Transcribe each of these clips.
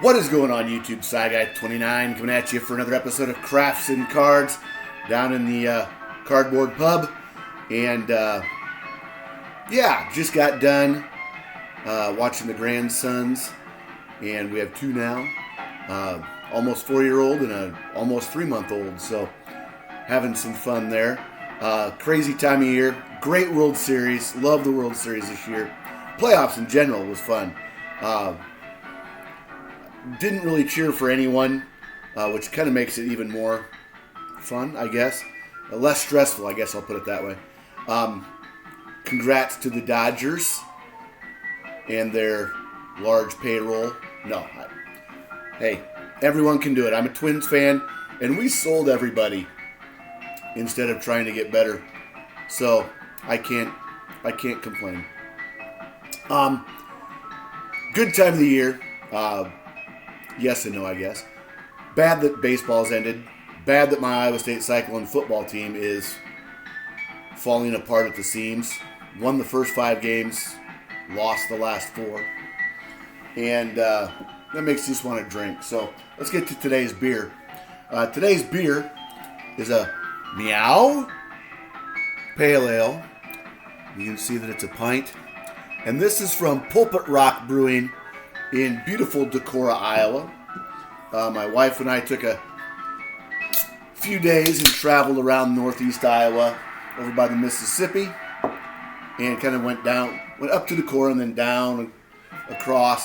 What is going on YouTube? Side Guy 29 coming at you for another episode of Crafts and Cards down in the Cardboard Pub. And just got done watching the grandsons, and we have two now, almost 4-year-old and an almost 3-month-old. So having some fun there. Crazy time of year. Great World Series. Love the World Series this year. Playoffs in general was fun. Didn't really cheer for anyone, which kind of makes it even more fun, I guess. Less stressful, I guess I'll put it that way. Congrats to the Dodgers and their large payroll. Hey, everyone can do it. I'm a Twins fan, and we sold everybody instead of trying to get better. So I can't complain. Good time of the year. Yes and no, I guess. Bad that baseball's ended. Bad that my Iowa State Cyclone football team is falling apart at the seams. Won the first 5 games, lost the last 4. And that makes you just want to drink. So let's get to today's beer. Today's beer is a Meow Pale Ale. You can see that it's a pint. And this is from Pulpit Rock Brewing in beautiful Decorah, Iowa. My wife and I took a few days and traveled around northeast Iowa over by the Mississippi and kind of went up to Decorah and then down across,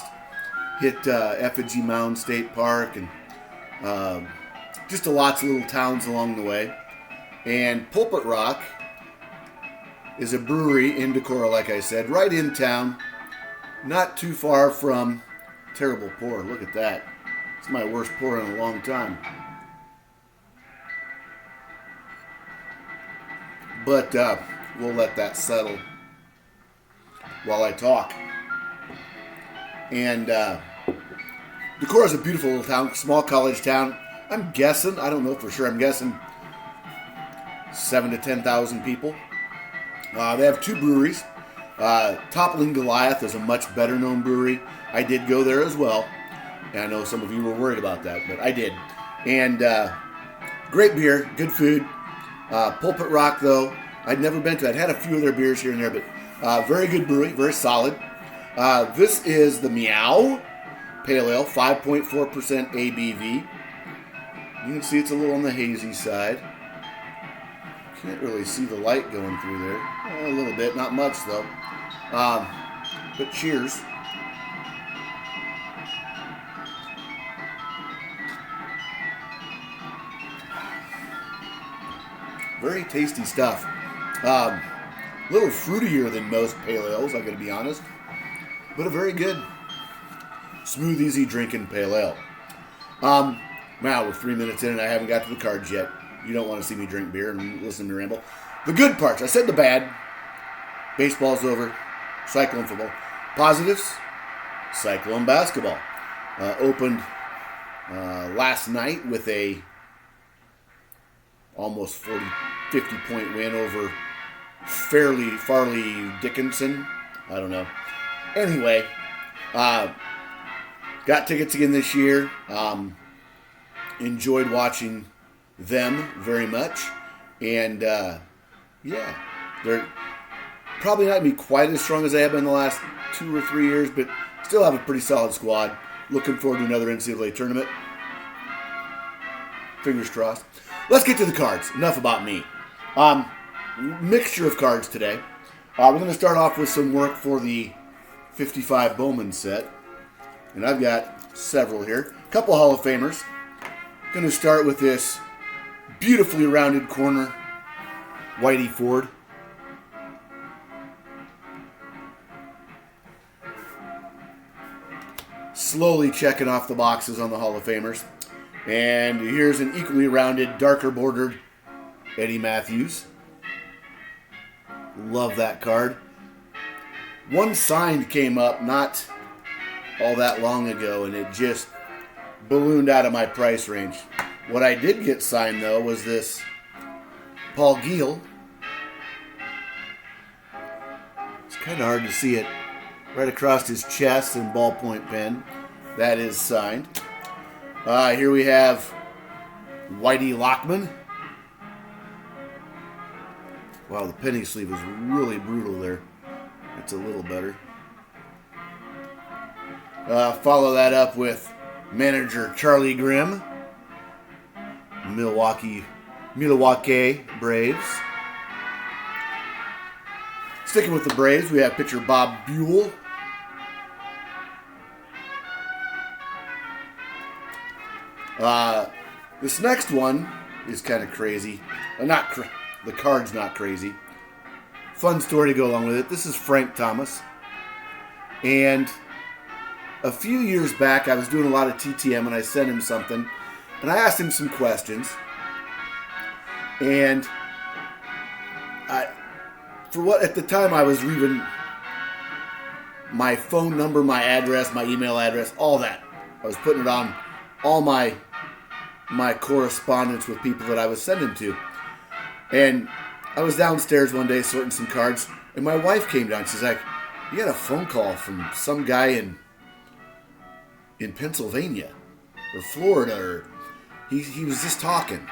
hit Effigy Mound State Park and just lots of little towns along the way. And Pulpit Rock is a brewery in Decorah, like I said, right in town, not too far from terrible pour. Look at that. It's my worst pour in a long time. But we'll let that settle while I talk. And Decorah is a beautiful little town, small college town. I'm guessing, I don't know for sure, I'm guessing 7,000 to 10,000 people. They have 2 breweries. Toppling Goliath is a much better known brewery. I did go there as well. And I know some of you were worried about that, but I did. And great beer, good food. Pulpit Rock, though, I'd never been to. I'd had a few of their beers here and there, but very good brewery, very solid. This is the Meow Pale Ale, 5.4% ABV. You can see it's a little on the hazy side. Can't really see the light going through there. A little bit, not much though. But cheers. Very tasty stuff. A little fruitier than most pale ales, I gotta be honest. But a very good, smooth, easy drinking pale ale. Now we're 3 minutes in and I haven't got to the cards yet. You don't want to see me drink beer and listen to me ramble. The good parts. I said the bad. Baseball's over. Cyclone football. Positives. Cyclone basketball. Opened last night with a almost 50 point win over Farley Dickinson. I don't know. Anyway, got tickets again this year. Enjoyed watching them very much, and they're probably not going to be quite as strong as they have been the last 2 or 3 years, but still have a pretty solid squad. Looking forward to another NCAA tournament. Fingers crossed. Let's get to the cards. Enough about me. Mixture of cards today. We're going to start off with some work for the 55 Bowman set, and I've got several here. A couple Hall of Famers. Going to start with this beautifully rounded corner, Whitey Ford. Slowly checking off the boxes on the Hall of Famers. And here's an equally rounded, darker bordered Eddie Matthews. Love that card. One signed came up not all that long ago, and it just ballooned out of my price range. What I did get signed, though, was this Paul Giel. It's kind of hard to see it right across his chest in ballpoint pen. That is signed. Here we have Whitey Lockman. Wow, the penny sleeve is really brutal there. That's a little better. Follow that up with manager Charlie Grimm. Milwaukee Braves. Sticking with the Braves, we have pitcher Bob Buell. This next one is kind of crazy. The card's not crazy. Fun story to go along with it. This is Frank Thomas. And a few years back, I was doing a lot of TTM, and I sent him something. And I asked him some questions. And at the time I was leaving my phone number, my address, my email address, all that. I was putting it on all my correspondence with people that I was sending to. And I was downstairs one day sorting some cards, and my wife came down. She's like, "You got a phone call from some guy in Pennsylvania or Florida, or he was just talking.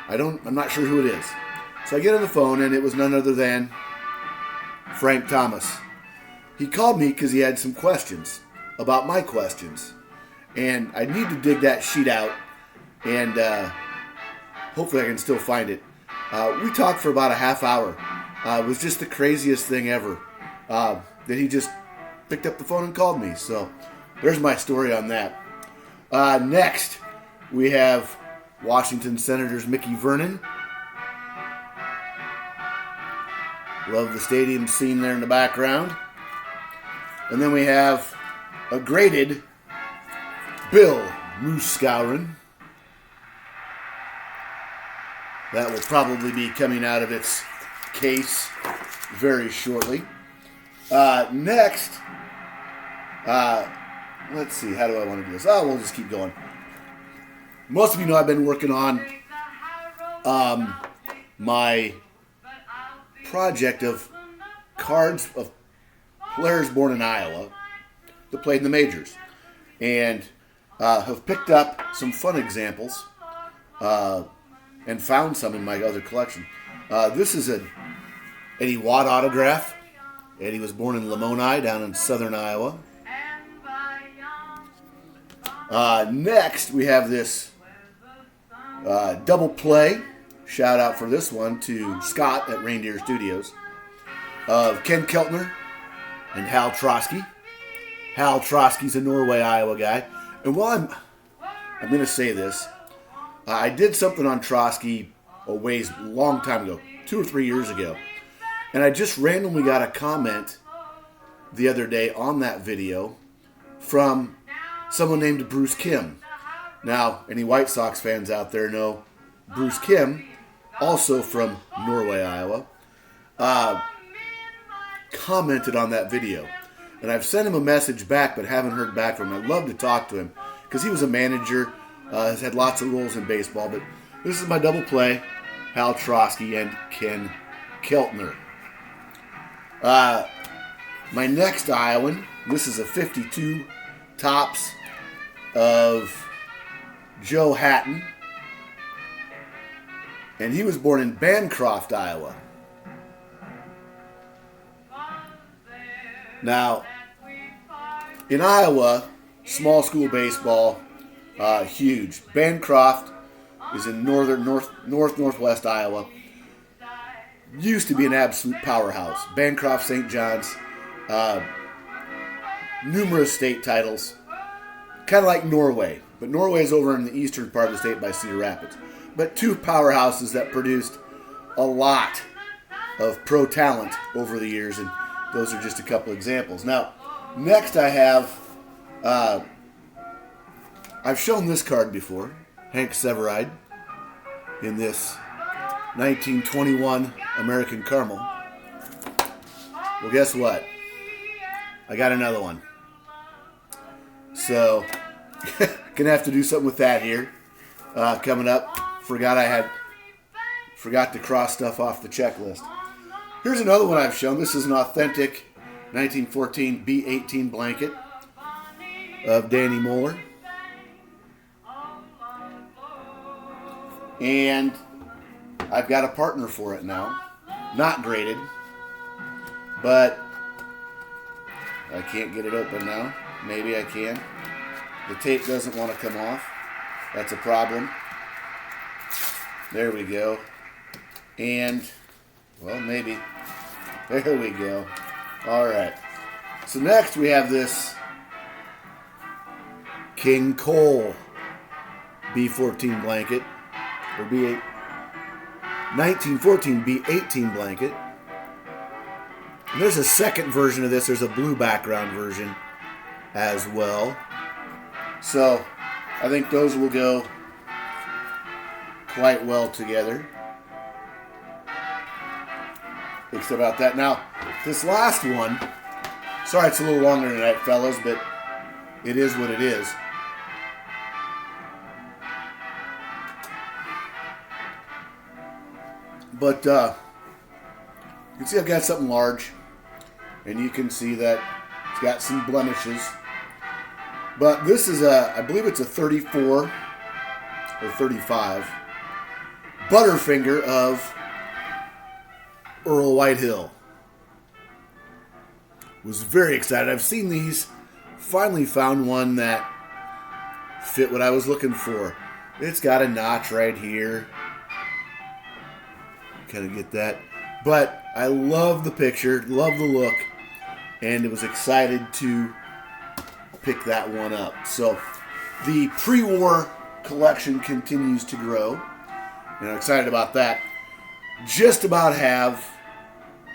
I'm not sure who it is." So I get on the phone, and it was none other than Frank Thomas. He called me because he had some questions about my questions, and I need to dig that sheet out, and hopefully I can still find it. We talked for about a half hour. It was just the craziest thing ever that he just picked up the phone and called me. So there's my story on that. Next, we have Washington Senators Mickey Vernon. Love the stadium scene there in the background. And then we have a graded Bill Moose-Skowron. That will probably be coming out of its case very shortly. Next, let's see, how do I want to do this? We'll just keep going. Most of you know I've been working on my project of cards of players born in Iowa that played in the majors, and have picked up some fun examples and found some in my other collection. This is an Eddie Watt autograph. Eddie was born in Lamoni down in southern Iowa. Next, we have this double play. Shout out for this one to Scott at Reindeer Studios of Ken Keltner and Hal Trotsky. Hal Trotsky's a Norway, Iowa guy. And while I'm going to say this, I did something on Trotsky a long time ago, 2 or 3 years ago. And I just randomly got a comment the other day on that video from someone named Bruce Kim. Now, any White Sox fans out there know Bruce Kim, also from Norway, Iowa, commented on that video. And I've sent him a message back, but haven't heard back from him. I'd love to talk to him because he was a manager, has had lots of roles in baseball. But this is my double play, Hal Trotsky and Ken Keltner. My next Iowan, this is a 52 tops of Joe Hatton. And he was born in Bancroft, Iowa. Now, in Iowa, small school baseball, huge. Bancroft is in northwest Iowa. Used to be an absolute powerhouse. Bancroft, St. John's, numerous state titles. Kind of like Norway. But Norway is over in the eastern part of the state by Cedar Rapids. But two powerhouses that produced a lot of pro talent over the years, and those are just a couple examples. Now, next I have, I've shown this card before, Hank Severide, in this 1921 American Caramel. Well, guess what? I got another one. So, gonna have to do something with that here coming up. Forgot to cross stuff off the checklist. Here's another one I've shown. This is an authentic 1914 B-18 blanket. of Danny Moeller. And I've got a partner for it now. Not graded, but I can't get it open now. Maybe I can. The tape doesn't want to come off. That's a problem. There we go. And, well, maybe. There we go. All right. So next we have this King Cole B14 blanket, or B8, 1914 B18 blanket. And there's a second version of this. There's a blue background version as well. So I think those will go quite well together. Except about that. Now, this last one, sorry it's a little longer tonight, fellas, but it is what it is. But you can see I've got something large, and you can see that it's got some blemishes. But this is I believe it's a 34 or 35 Butterfinger of Earl Whitehill. Was very excited. I've seen these. Finally found one that fit what I was looking for. It's got a notch right here. Kind of get that. But I love the picture, love the look, and was excited to pick that one up. So the pre-war collection continues to grow, and I'm excited about that. Just about have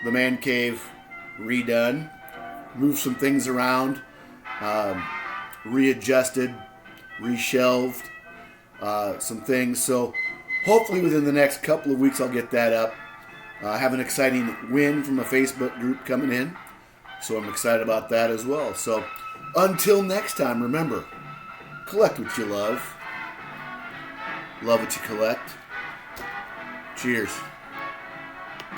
the man cave redone, moved some things around, readjusted, reshelved some things. So hopefully within the next couple of weeks I'll get that up. I have an exciting win from a Facebook group coming in, so I'm excited about that as well. So until next time, remember, collect what you love what you collect. Cheers.